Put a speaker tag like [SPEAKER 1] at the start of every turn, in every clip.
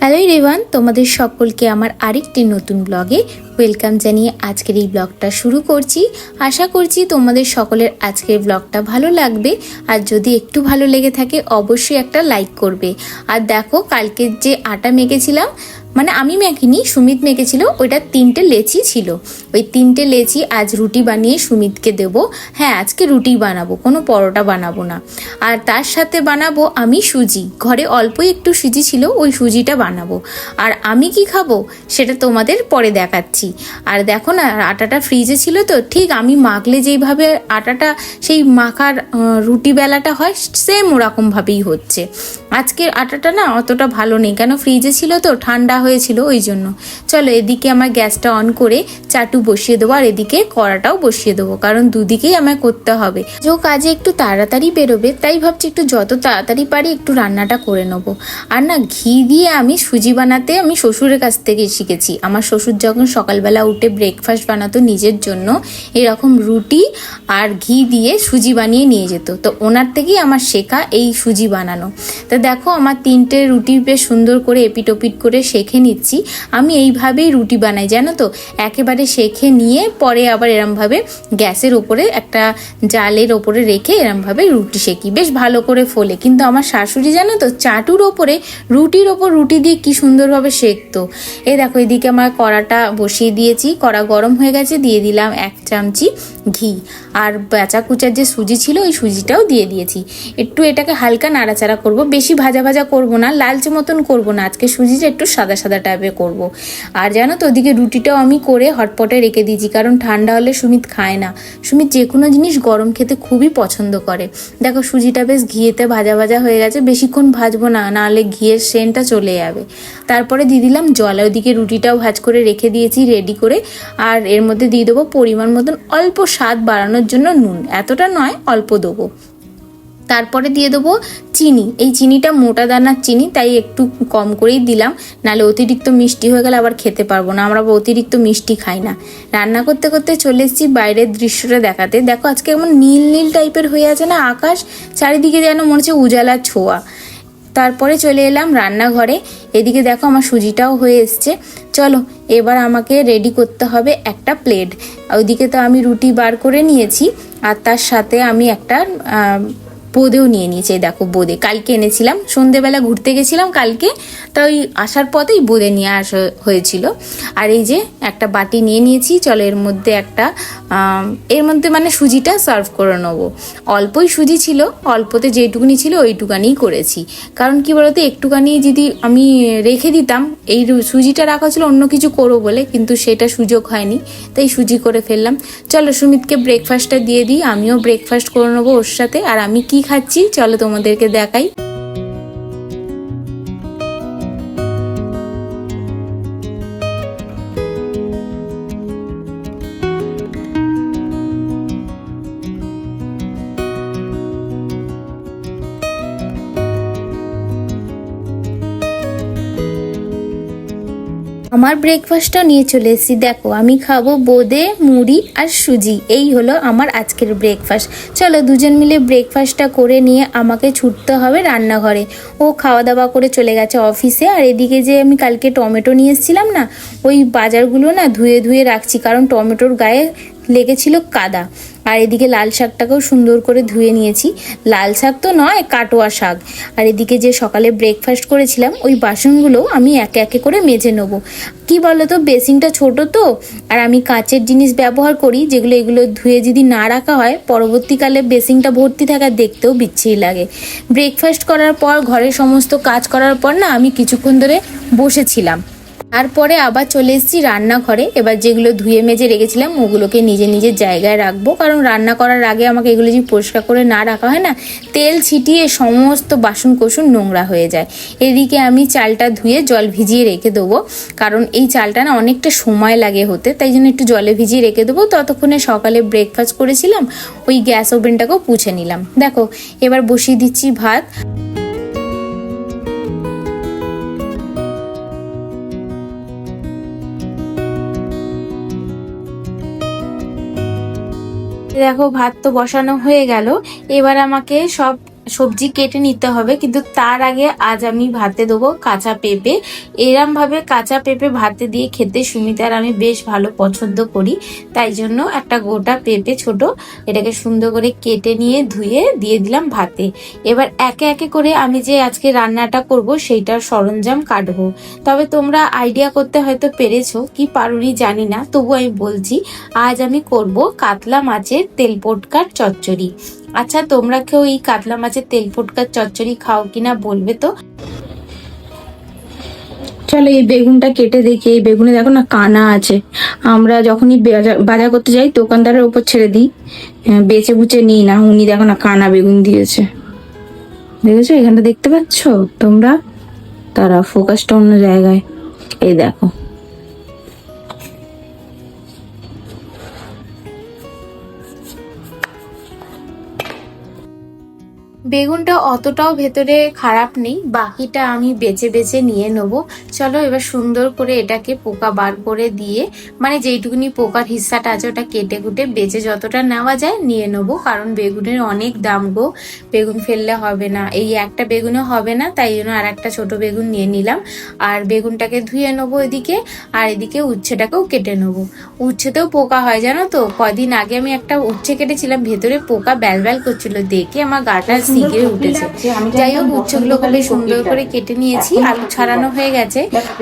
[SPEAKER 1] Hello everyone, তোমাদের সকলকে আমার আরেকটি নতুন ব্লগে ওয়েলকাম জানিয়ে আজকের এই ব্লগটা শুরু করছি। আশা করছি তোমাদের সকলের আজকের ব্লগটা ভালো লাগবে, আর যদি একটু ভালো লেগে থাকে অবশ্যই একটা লাইক করবে। আর দেখো, কালকে যে আটা মেখেছিলাম, মানে আমি মেখিনি, সুমিত মেখেছিল, ওইটা 3টে লেচি ছিল। ওই 3টে লেচি আজ রুটি বানিয়ে সুমিতকে দেব। হ্যাঁ, আজকে রুটি বানাবো, কোনো পরোটা বানাবো না। আর তার সাথে বানাবো আমি সুজি, ঘরে অল্পই একটু সুজি ছিল, ওই সুজিটা বানাবো। আর আমি কি খাবো সেটা তোমাদের পরে দেখাচ্ছি। আর দেখো না, আটাটা ফ্রিজে ছিল, তো ঠিক আমি মাখলে যেইভাবে আটাটা সেই মাখার রুটি বেলাটা হয় সেম ওরকমভাবেই হচ্ছে। আজকের আটাটা না অতটা ভালো নেই, কেন ফ্রিজে ছিল তো, ঠান্ডা হয়েছিল ওই জন্য। চলো, এদিকে আমার গ্যাসটা অন করে চাটু বসিয়ে দেবো, আর এদিকে কড়াটাও বসিয়ে দেবো, কারণ দুদিকেই আমায় করতে হবে। যে কাজে একটু তাড়াতাড়ি বেরোবে, তাই ভাবছি একটু যত তাড়াতাড়ি পারি একটু রান্নাটা করে নেবো। আর না, ঘি দিয়ে আমি সুজি বানাতে আমি শ্বশুরের কাছ থেকে শিখেছি। আমার শ্বশুর যখন সকালবেলা উঠে ব্রেকফাস্ট বানাতো নিজের জন্য, এরকম রুটি আর ঘি দিয়ে সুজি বানিয়ে নিয়ে যেত, তো ওনার থেকেই আমার শেখা এই সুজি বানানো। তো দেখো, আমার 3টে রুটি বেশ সুন্দর করে এপিট ওপিট করে শেখে নিচ্ছি। আমি এইভাবেই রুটি বানাই, জানো তো, একেবারে শেখে নিয়ে পরে আবার এরমভাবে গ্যাসের ওপরে একটা জালের ওপরে রেখে এরমভাবে রুটি শেখি, বেশ ভালো করে ফোলে। কিন্তু আমার শাশুড়ি জানো তো, চাটুর ওপরে রুটির ওপর রুটি দিয়ে কি সুন্দরভাবে শেখতো। এই দেখো, এদিকে আমার কড়াটা বসিয়ে দিয়েছি, কড়া গরম হয়ে গেছে, দিয়ে দিলাম 1 চামচি ঘি, আর বেচা কুচার যে সুজি ছিল ওই সুজিটাও দিয়ে দিয়েছি। একটু এটাকে হালকা নাড়াচাড়া করব, বেশি ভাজা ভাজা করব না, লালচে মতন করব না, আজকে সুজিটা একটু সাদা সাদা টাইপের করব। আর জানো তো, ওদিকে রুটিটাও আমি করে হটপটে রেখে দিয়েছি, কারণ ঠান্ডা হলে সুমিত খায় না। সুমিত যে কোনো জিনিস গরম খেতে খুবই পছন্দ করে। দেখো, সুজিটা বেশ ঘিয়েতে ভাজা ভাজা হয়ে গেছে, বেশিক্ষণ ভাজবো না, নাহলে ঘিয়ের সেন্টটা চলে যাবে। তারপরে দিয়ে দিলাম জল, ওইদিকে রুটিটাও ভাজ করে রেখে দিয়েছি রেডি করে। আর এর মধ্যে দিয়ে দেবো পরিমাণ মতন অল্প স্বাদ বাড়ানোর জন্য নুন, এতটা নয়, অল্প দেবো। তারপরে দিয়ে দেবো চিনি, এই চিনিটা মোটা দানার চিনি, তাই একটু কম করেই দিলাম, নাহলে অতিরিক্ত মিষ্টি হয়ে গেলে আবার খেতে পারবো না, আমরা অতিরিক্ত মিষ্টি খাই না। রান্না করতে করতে চলে এসেছি বাইরের দৃশ্যটা দেখাতে। দেখো, আজকে এমন নীল নীল টাইপের হয়ে আছে না আকাশ, চারিদিকে যেন মনে হচ্ছে উজালার ছোঁয়া। তারপরে চলে এলাম রান্নাঘরে, এদিকে দেখো আমার সুজিটাও হয়ে এসছে। চলো, এবার আমাকে রেডি করতে হবে একটা প্লেট। ওইদিকে তো আমি রুটি বার করে নিয়েছি, আর তার সাথে আমি একটা বোঁদেও নিয়ে নিয়েছি। দেখো, বোঁদে কালকে এনেছিলাম, সন্ধেবেলা ঘুরতে গেছিলাম কালকে, তা ওই আসার পথেই বোঁদে নিয়ে আসা হয়েছিল। আর এই যে একটা বাটি নিয়ে নিয়েছি, চলো এর মধ্যে একটা এর মধ্যে মানে সুজিটা সার্ভ করে নেবো। অল্পই সুজি ছিল, অল্পতে যেটুকুনি ছিল ওইটুকানিই করেছি, কারণ কি বলতো, একটুখানি যদি আমি রেখে দিতাম, এই সুজিটা রাখা ছিল অন্য কিছু করবো বলে, কিন্তু সেটা সুযোগ হয়নি, তাই সুজি করে ফেললাম। চলো, সুমিতকে ব্রেকফাস্টটা দিয়ে দিই, আমিও ব্রেকফাস্ট করে নেবো ওর সাথে। আর আমি কি খাচ্ছি চলো তোমাদেরকে দেখাই। আমার ব্রেকফাস্টটা নিয়ে চলে এসেছি। দেখো, আমি খাবো বোঁদে, মুড়ি আর সুজি, এই হলো আমার আজকের ব্রেকফাস্ট। চলো, দুজন মিলে ব্রেকফাস্টটা করে নিয়ে আমাকে ছুটতে হবে রান্নাঘরে। ও খাওয়া দাওয়া করে চলে গেছে অফিসে। আর এদিকে যে আমি কালকে টমেটো নিয়ে এসেছিলাম না, ওই বাজারগুলো না ধুয়ে ধুয়ে রাখছি, কারণ টমেটোর গায়ে লেগেছিল কাদা। আর এদিকে লাল শাকটাকেও সুন্দর করে ধুয়ে নিয়েছি, লাল শাক তো নয়, কাটোয়া শাক। আর এদিকে যে সকালে ব্রেকফাস্ট করেছিলাম ওই বাসনগুলো আমি একে একে করে মেজে নেবো। কি বলো তো, বেসিনটা ছোট তো, আর আমি কাচের জিনিস ব্যবহার করি, যেগুলো এগুলো ধুয়ে যদি না রাখা হয় পরবর্তীকালে বেসিনটা ভর্তি থাকা দেখতেও বিচ্ছিরি লাগে। ব্রেকফাস্ট করার পর ঘরের সমস্ত কাজ করার পর না আমি কিছুক্ষণ ধরে বসেছিলাম, তারপরে আবার চলে এসেছি রান্নাঘরে। এবার যেগুলো ধুয়ে মেজে রেখেছিলাম ওগুলোকে নিজের নিজের জায়গায় রাখবো, কারণ রান্না করার আগে আমাকে এগুলো যদি পরিষ্কার করে না রাখা হয় না, তেল ছিটিয়ে সমস্ত বাসন কোসন নোংরা হয়ে যায়। এদিকে আমি চালটা ধুয়ে জল ভিজিয়ে রেখে দেবো, কারণ এই চালটা না অনেকটা সময় লাগে হতে, তাই জন্য একটু জলে ভিজিয়ে রেখে দেবো। ততক্ষণে সকালে ব্রেকফাস্ট করেছিলাম, ওই গ্যাস ওভেনটাকেও পুছে নিলাম। দেখো, এবার বসিয়ে দিচ্ছি ভাত। দেখো, ভাত তো বসানো হয়ে গেল, এবার আমাকে সব সবজি কেটে নিতে হবে, কিন্তু তার আগে আজ আমি ভাতে দেবো কাঁচা পেঁপে। এরম ভাবে কাঁচা পেঁপে ভাতে দিয়ে খেতে সুমিতার আমি বেশ ভালো পছন্দ করি, তাই জন্য একটা গোটা পেঁপে ছোট এটাকে সুন্দর করে কেটে নিয়ে ধুয়ে দিয়ে দিলাম ভাতে। এবার একে একে করে আমি যে আজকে রান্নাটা করব সেইটার সরঞ্জাম কাটবো। তবে তোমরা আইডিয়া করতে হয়তো পেরেছো, কি পারোনি জানি না, তবু আমি বলছি। আজ আমি করব কাতলা মাছের তেল পটকার চচ্চড়ি। আচ্ছা, তোমরা কেউ এই কাতলা মাছের তেল পটকার চচ্চড়ি খাও কিনা বলবে তো।
[SPEAKER 2] চলো এই বেগুনটা কেটে দেখি। এই বেগুনে দেখো না কানা আছে। আমরা যখনই বাজার করতে যাই দোকানদারের উপর ছেড়ে দিই, বেচে বুচে নিই না। উনি দেখো না কানা বেগুন দিয়েছে, দেখেছো? এখানটা দেখতে পাচ্ছ তোমরা? তারা ফোকাসটা অন্য জায়গায়। এই দেখো,
[SPEAKER 1] বেগুনটা অতটাও ভেতরে খারাপ নেই, বাকিটা আমি বেছে বেছে নিয়ে নেবো। চলো এবার সুন্দর করে এটাকে পোকা বার করে দিয়ে, মানে যেইটুকুনি পোকার হিস্সাটা আছে ওটা কেটে কুটে বেছে যতটা নেওয়া যায় নিয়ে নেবো, কারণ বেগুনের অনেক দাম গো। বেগুন ফেললে হবে না, এই একটা বেগুনও হবে না, তাই জন্য আর একটা ছোট বেগুন নিয়ে নিলাম। আর বেগুনটাকে ধুয়ে নেবো এদিকে, আর এদিকে উচ্ছেটাকেও কেটে নেবো। উচ্ছেতেও পোকা হয় জানো তো। কয়দিন আগে আমি একটা উচ্ছে কেটেছিলাম, ভেতরে পোকা ব্যাল ব্যাল করছিল, দেখে আমার গাটা শিখে উঠেছে। যাই হোক, উচ্ছেগুলো খুবই সুন্দর করে কেটে নিয়েছি। আলু ছাড়ানো হয়ে গেছে,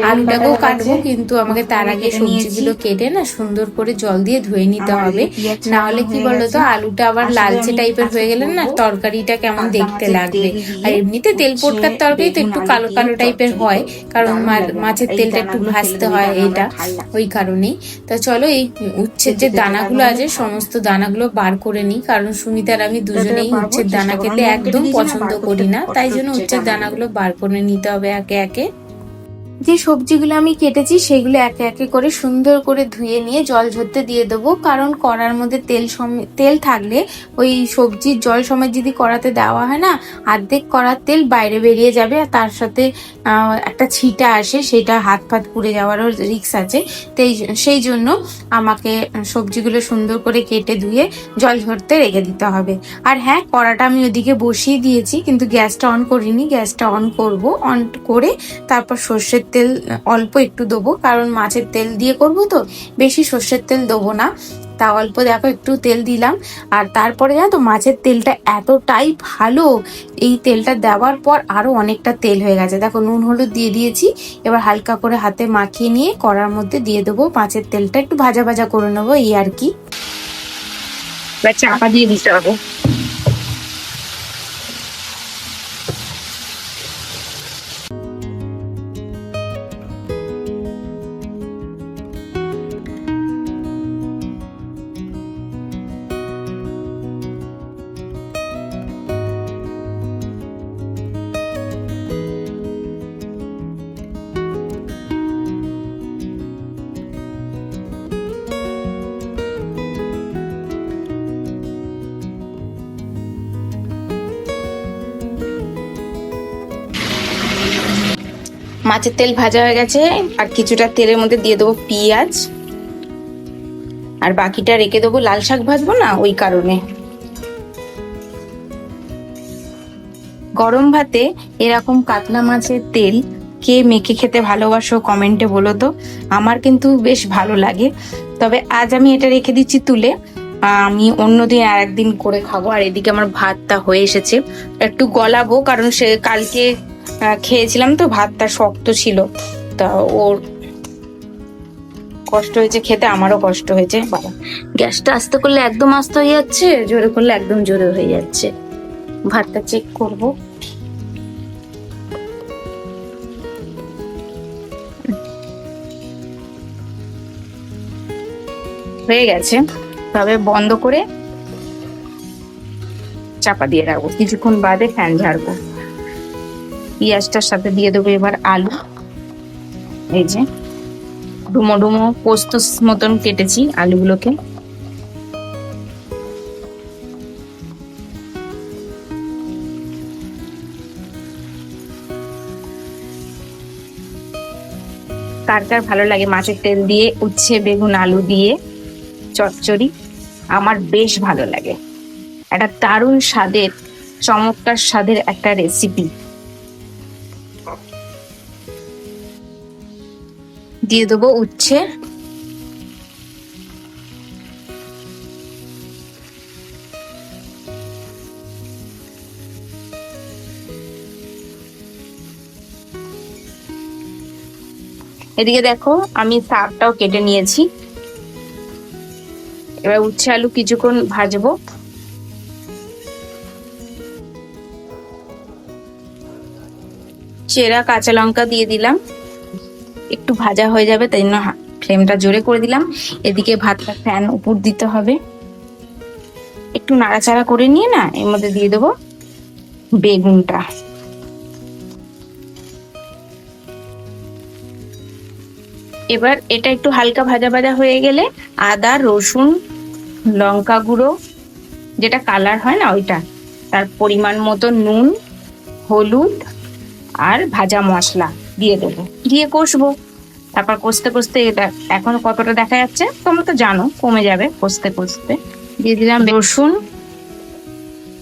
[SPEAKER 1] আলুটাকেও কাটবো, কিন্তু আমাকে তার আগে সবজিগুলো কেটে না সুন্দর করে জল দিয়ে ধুয়ে নিতে হবে। না হলে কি বলতো, আলুটা আবার লালচে টাইপের হয়ে গেলে না তরকারিটা কেমন দেখতে লাগবে। আর এমনিতে তেল পটকার তরকারি তো একটু কালো কালো টাইপের হয়, কারণ মাছের তেলটা একটু ভাজতে হয়, এটা ওই কারণেই। তা চলো এই উচ্ছের যে দানাগুলো আছে সমস্ত দানাগুলো বার করে নিই, কারণ সুমিতার আমি দুজনেই উচ্ছের দানা খেতে একদম পছন্দ করি না, তাই জন্য উচ্ছের দানাগুলো বার করে নিতে হবে একে একে। যে সবজিগুলো আমি কেটেছি সেগুলো একে একে করে সুন্দর করে ধুয়ে নিয়ে জল ঝরতে দিয়ে দেবো, কারণ কড়ার মধ্যে তেল থাকলে ওই সবজির জল সময় যদি কড়াতে দেওয়া হয় না, অর্ধেক কড়ার তেল বাইরে বেরিয়ে যাবে, আর তার সাথে একটা ছিটা আসে, সেটা হাত ফাত পুড়ে যাওয়ারও রিস্ক আছে। সেই জন্য আমাকে সবজিগুলো সুন্দর করে কেটে ধুয়ে জল ঝরতে রেখে দিতে হবে। আর হ্যাঁ, কড়াটা আমি ওদিকে বসিয়ে দিয়েছি, কিন্তু গ্যাসটা অন করিনি। গ্যাসটা অন করব, অন করে তারপর সর্ষের তেল অল্প একটু দেবো, কারণ মাছের তেল দিয়ে করবো তো, বেশি সর্ষের তেল দেবো না। তা অল্প দেখো একটু তেল দিলাম। আর তারপরে জানো তো মাছের তেলটা এতটাই ভালো, এই তেলটা দেওয়ার পর আরো অনেকটা তেল হয়ে গেছে। দেখো নুন হলুদ দিয়ে দিয়েছি, এবার হালকা করে হাতে মাখিয়ে নিয়ে কড়ার মধ্যে দিয়ে দেবো। মাছের তেলটা একটু ভাজা ভাজা করে নেবো, এই আর কি।
[SPEAKER 2] চাপা দিয়ে দিতে হবে। মাছের তেল ভাজা হয়ে গেছে, আর কিছুটা তেলের মধ্যে দিয়ে দেবো পেঁয়াজ, আর বাকিটা রেখে দেবো। লাল শাক ভাজবো না, ওই কারণে। গরম ভাতে এরকম কাতলা মাছের তেল কে মেখে খেতে ভালোবাসো কমেন্টে বলো তো। আমার কিন্তু বেশ ভালো লাগে। তবে আজ আমি এটা রেখে দিচ্ছি তুলে, আমি অন্যদিন আর একদিন করে খাবো। আর এদিকে আমার ভাতটা হয়ে এসেছে, একটু গলাবো, কারণ সে কালকে খেয়েছিলাম তো, ভাতটা শক্ত ছিল, তা ওর কষ্ট হয়েছে খেতে, আমারও কষ্ট হয়েছে। বাবা, গ্যাসটা আস্তে করলে একদম আস্তে হয়ে যাচ্ছে, জোরে করলে একদম জোরে হয়ে যাচ্ছে। ভাতটা চেক করব। হয়ে গেছে, তবে বন্ধ করে চাপা দিয়ে রাখবো, কিছুক্ষণ বাদে ফ্যান ঝাড়বো। পেঁয়াজটার সাথে দিয়ে দেবো এবার আলু। এই যে ডুমো ডুমো পোস্ত মতন কেটেছি আলুগুলোকে। কার কার ভালো লাগে মাছের তেল দিয়ে উচ্ছে বেগুন আলু দিয়ে চচ্চড়ি? আমার বেশ ভালো লাগে, একটা দারুণ স্বাদের চমৎকার স্বাদের একটা রেসিপি। দিয়ে দেবো উচ্ছে, এদিকে দেখো আমি শাকটাও কেটে নিয়েছি। এবার উচ্ছে আলু কিছুক্ষণ ভাজবো। চেরা কাঁচা লঙ্কা দিয়ে দিলাম, একটু ভাজা হয়ে যাবে তাই জন্য ফ্লেমটা জোরে করে দিলাম। এদিকে ভাতটা ফ্যান উপর দিতে হবে, একটু নাড়াচাড়া করে নিয়ে না এর মধ্যে দিয়ে দেবো বেগুনটা। এবার এটা একটু হালকা ভাজা ভাজা হয়ে গেলে আদা রসুন লঙ্কা গুঁড়ো যেটা কালার হয় না ওইটা, তার পরিমাণ মতো নুন হলুদ আর ভাজা মশলা দিয়ে দেবো, দিয়ে কষবো। তারপর কষতে কষতে এটা এখন কতটা দেখা যাচ্ছে তোমরা তো জানো, কমে যাবে কষতে কষতে। দিয়ে দিলাম রসুন,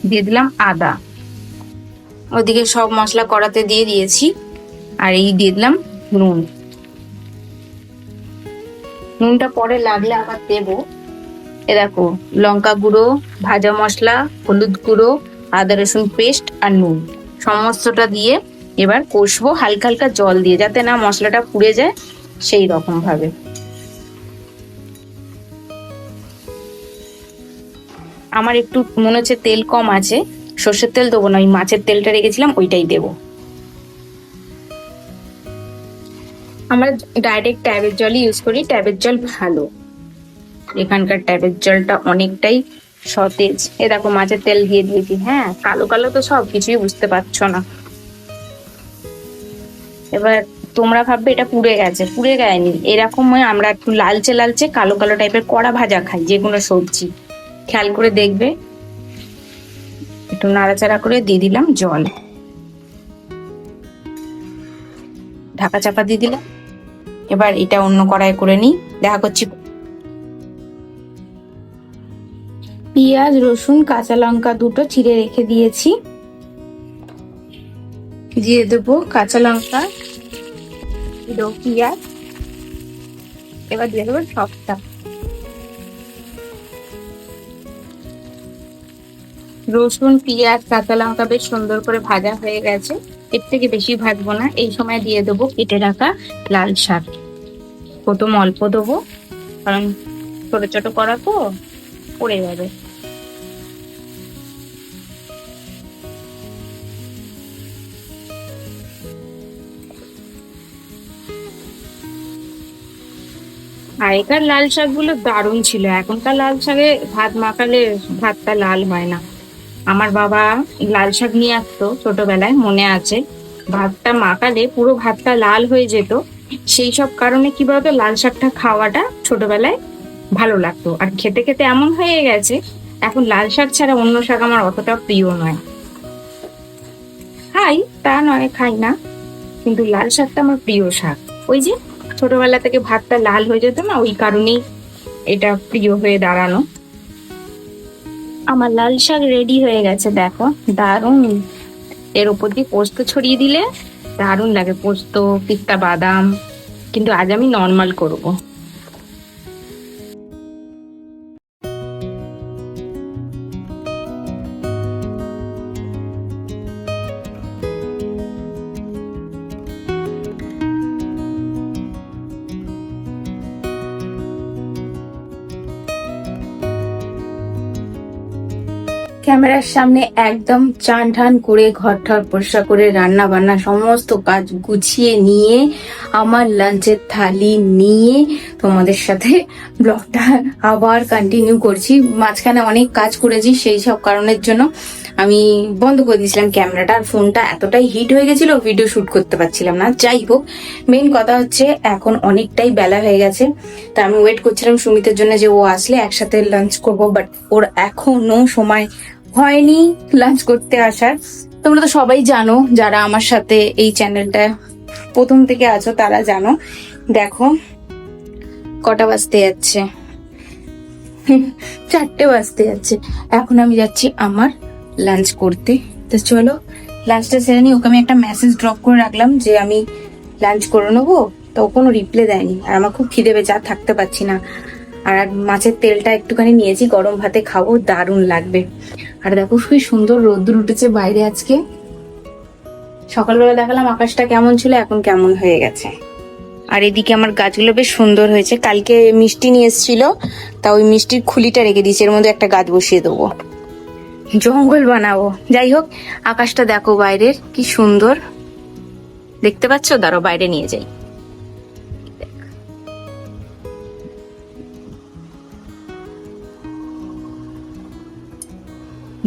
[SPEAKER 2] দিয়ে দিলাম আদা, ওদিকে সব মশলা কড়াতে দিয়ে দিয়েছি। আর এই দিয়ে দিলাম নুন, নুনটা পরে লাগলে আবার দেবো। এ দেখো লঙ্কা গুঁড়ো ভাজা মশলা হলুদ গুঁড়ো আদা রসুন পেস্ট আর নুন সমস্তটা দিয়ে এবার কষবো হালকা হালকা জল দিয়ে, যাতে না মশলাটা পুড়ে যায় সেই রকম ভাবে। আমার একটু মনে হচ্ছে তেল কম আছে, সর্ষের তেল দেবো না, ওই মাছের তেলটা রেখেছিলাম ওইটাই দেবো। আমরা ডাইরেক্ট ট্যাপের জলই ইউজ করি, ট্যাপের জল ভালো, এখানকার ট্যাপের জলটা অনেকটাই সতেজ। এ দেখো মাছের তেল দিয়ে দিয়েছি, হ্যাঁ কালো কালো তো সব কিছুই বুঝতে পারছো না। এবার তোমরা ভাববে এটা পুড়ে গেছে, পুড়ে যায়নি, এরকম আমরা একটু লালচে লালচে কালো কালো টাইপের কড়া ভাজা খাই যে কোনো সবজি, খেয়াল করে দেখবে। একটু নাড়াচাড়া করে দিয়ে দিলাম জল, ঢাকা চাপা দিয়ে দিলাম। এবার এটা অন্য কড়াই করে নিই, দেখা করছি। পেঁয়াজ রসুন কাঁচা লঙ্কা দুটো চিড়ে রেখে দিয়েছি, দিয়ে দেবো কাঁচা লঙ্কা পেঁয়াজ, এবার দিয়ে দেবো সবটা। রসুন পেঁয়াজ কাঁচা লঙ্কা বেশ সুন্দর করে ভাজা হয়ে গেছে, এর থেকে বেশি ভাজবো না। এই সময় দিয়ে দেবো কেটে রাখা লাল শাক, প্রথম অল্প দেবো কারণ ছোট ছোট করা তো পড়ে যাবে। আগেকার লাল শাক গুলো দারুণ ছিল, এখনকার লাল শাকে ভাত মাখালে ভাতটা লাল হয় না। আমার বাবা লাল শাক নিয়ে আসতো ছোটবেলায়, মনে আছে, ভাতটা মাখালে পুরো ভাতটা লাল হয়ে যেত। সেই সব কারণে কি বলতো লাল শাকটা খাওয়াটা ছোটবেলায় ভালো লাগতো। আর খেতে খেতে এমন হয়ে গেছে এখন লাল শাক ছাড়া অন্য শাক আমার অতটা প্রিয় নয়। খাই তা নয় খাই না, কিন্তু লাল শাকটা আমার প্রিয় শাক। ওই যে ছোটবেলা থেকে ভাতটা লাল হয়ে যেত না, ওই কারণেই এটা প্রিয় হয়ে দাঁড়ানো। আমার লাল শাক রেডি হয়ে গেছে, দেখো দারুণ। এর উপর দিয়ে পোস্ত ছড়িয়ে দিলে দারুণ লাগে, পোস্ত পিস্তা বাদাম, কিন্তু আজ আমি নর্মাল করবো।
[SPEAKER 1] ক্যামেরার সামনে একদম চান ঠান করে ঘরটার পরিষ্কার করে রান্না বান্না সমস্ত কাজ গুছিয়ে নিয়ে আমার লাঞ্চের থালি নিয়ে তোমাদের সাথে ব্লগটা আবার কন্টিনিউ করছি। মাঝখানে অনেক কাজ করেছি, সেই সব কারণের জন্য আমি বন্ধ করে দিয়েছিলাম ক্যামেরাটা, আর ফোনটা এতটাই হিট হয়ে গেছিল ভিডিও শুট করতে পারছিলাম না। যাই হোক, মেইন কথা হচ্ছে এখন অনেকটাই বেলা হয়ে গেছে, তা আমি ওয়েট করছিলাম সুমিতের জন্য যে ও আসলে একসাথে লাঞ্চ করব, বাট ওর এখনো সময় হয়নি লাঞ্চ করতে আসার। তোমরা তো সবাই জানো, যারা আমার সাথে এই চ্যানেলটা প্রথম থেকে আছো তারা জানো। দেখো কটা বাজতে যাচ্ছে, 4টে বাজতে যাচ্ছে। এখন আমি যাচ্ছি আমার
[SPEAKER 2] লাঞ্চ করতে। তো চলো লাঞ্চটা সেরে নিই। ওকে আমি একটা মেসেজ ড্রপ করে রাখলাম যে আমি লাঞ্চ করে নেবো, তো ও কোনো রিপ্লাই দেয়নি। আর আমার খুব খিদে পেয়েছে, আর থাকতে পারছি না। আর মাছের তেলটা একটুখানি নিয়েছি, গরম ভাতে খাবো, দারুণ লাগবে। আর দেখো খুবই সুন্দর রোদ্দুর উঠেছে বাইরে আজকে। সকালবেলা দেখালাম আকাশটা কেমন ছিল, এখন কেমন হয়ে গেছে। আর এদিকে আমার গাছগুলো বেশ সুন্দর হয়েছে। কালকে মিষ্টি নিয়ে এসেছিল, তা ওই মিষ্টির খুলিটা রেখে দিয়েছি, এর মধ্যে একটা গাছ বসিয়ে দেবো, জঙ্গল বানাবো। যাই হোক, আকাশটা দেখো বাইরের কি সুন্দর দেখতে পাচ্ছ। দাঁড়ো বাইরে নিয়ে যাই।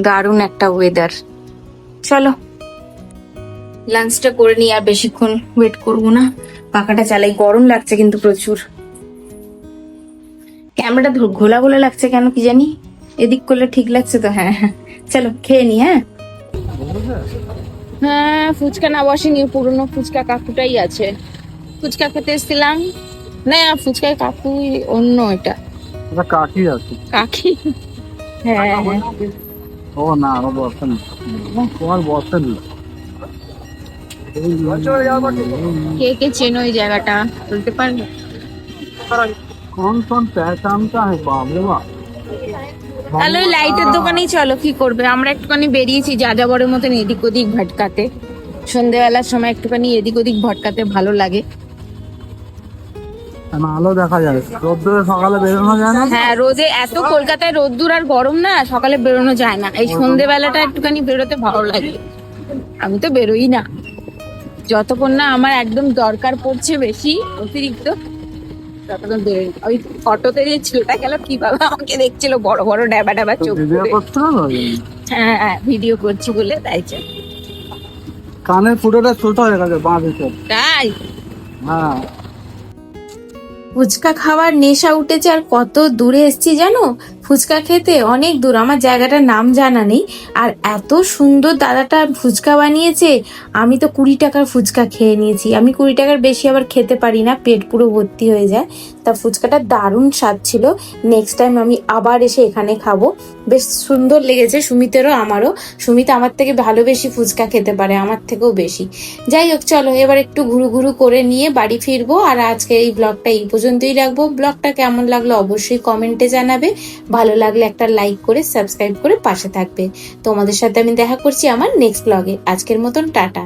[SPEAKER 2] দারুণ একটা ওয়েদার। চলো লাঞ্চটা করে নিই, আর বেশিক্ষণ ওয়েট করবো না। পাখাটা চালাই, গরম লাগছে কিন্তু প্রচুর। ক্যামেরাটা ঘোলা ঘোলা লাগছে কেন কি জানি, এদিক করলে ঠিক লাগছে তো। হ্যাঁ হ্যাঁ, চলো খেয়ে নি। হ্যাঁ হ্যাঁ, ফুচকা না বসেনি, পুরনো ফুচকা কাকুটাই আছে। ফুচকা খেতে এসেছিলাম না, ফুচকায় কাকু অন্য, এটা
[SPEAKER 3] কাকি আছে।
[SPEAKER 2] কাকি। হ্যাঁ হ্যাঁ।
[SPEAKER 3] ও না, আমার বসেন, তোমার বসেন।
[SPEAKER 2] কে কে চেনো এই জায়গাটা বলতে পারবে?
[SPEAKER 3] कौन कौन पहचानता है? बाप रे बाप।
[SPEAKER 2] তাহলে ওই লাইটের দোকানেই চলো, কি করবে। আমরা একটুখানি বেরিয়েছি যাযাবরের মতন এদিক ওদিক ভটকাতে। সন্ধ্যেবেলার সময় একটুখানি এদিক ওদিক ভটকাতে ভালো লাগে।
[SPEAKER 3] আলো দেখা যায়, রোদ্দুরে সকালে বেরোনো যায় না।
[SPEAKER 2] হ্যাঁ, রোদে এত কলকাতায় রোদ্দুর আর গরম না, সকালে বেরোনো যায় না। এই সন্ধ্যেবেলাটা একটুখানি বেরোতে ভালো লাগে। আমি তো বেরোই না যতক্ষণ না আমার একদম দরকার পড়ছে বেশি অতিরিক্ত, ততক্ষণ বেরোই না। ওই অটোতে যে ছেলেটা গেল, কিভাবে আমাকে দেখছিল, বড় বড় ড্যাবা ড্যাবা চোখ
[SPEAKER 3] ভিডিও
[SPEAKER 2] করে।
[SPEAKER 3] করছো না?
[SPEAKER 2] হ্যাঁ হ্যাঁ, ভিডিও করছি বলে তাই চাই।
[SPEAKER 3] কানের ফুটোটা ছোট হয়ে গেছে বাঁ দিকে।
[SPEAKER 2] তাই
[SPEAKER 3] হ্যাঁ,
[SPEAKER 1] ফুচকা খাওয়ার নেশা উঠেছে। আর কত দূরে এসেছি জানো ফুচকা খেতে, অনেক দূর। আমার জায়গাটার নাম জানা নেই। আর এত সুন্দর দাদাটা ফুচকা বানিয়েছে, আমি তো 20 টাকার ফুচকা খেয়ে নিয়েছি। আমি 20 টাকার বেশি আবার খেতে পারি না, পেট পুরো ভর্তি হয়ে যায়। তা ফুচকাটা দারুণ স্বাদ ছিল। নেক্সট টাইম আমি আবার এসে এখানে খাবো। বেশ সুন্দর লেগেছে সুমিতেরও আমারও। সুমিত আমার থেকে ভালো বেশি ফুচকা খেতে পারে, আমার থেকেও বেশি। যাই হোক, চলো এবার একটু ঘুরু ঘুরু করে নিয়ে বাড়ি ফিরবো। আর আজকে এই ব্লগটা এই পর্যন্তই রাখবো। ব্লগটা কেমন লাগলো অবশ্যই কমেন্টে জানাবে। ভালো লাগলে একটা লাইক করে সাবস্ক্রাইব করে পাশে থাকবে। তোমাদের সাথে আমি দেখা করছি আমার নেক্সট ব্লগে। আজকের মতন টাটা।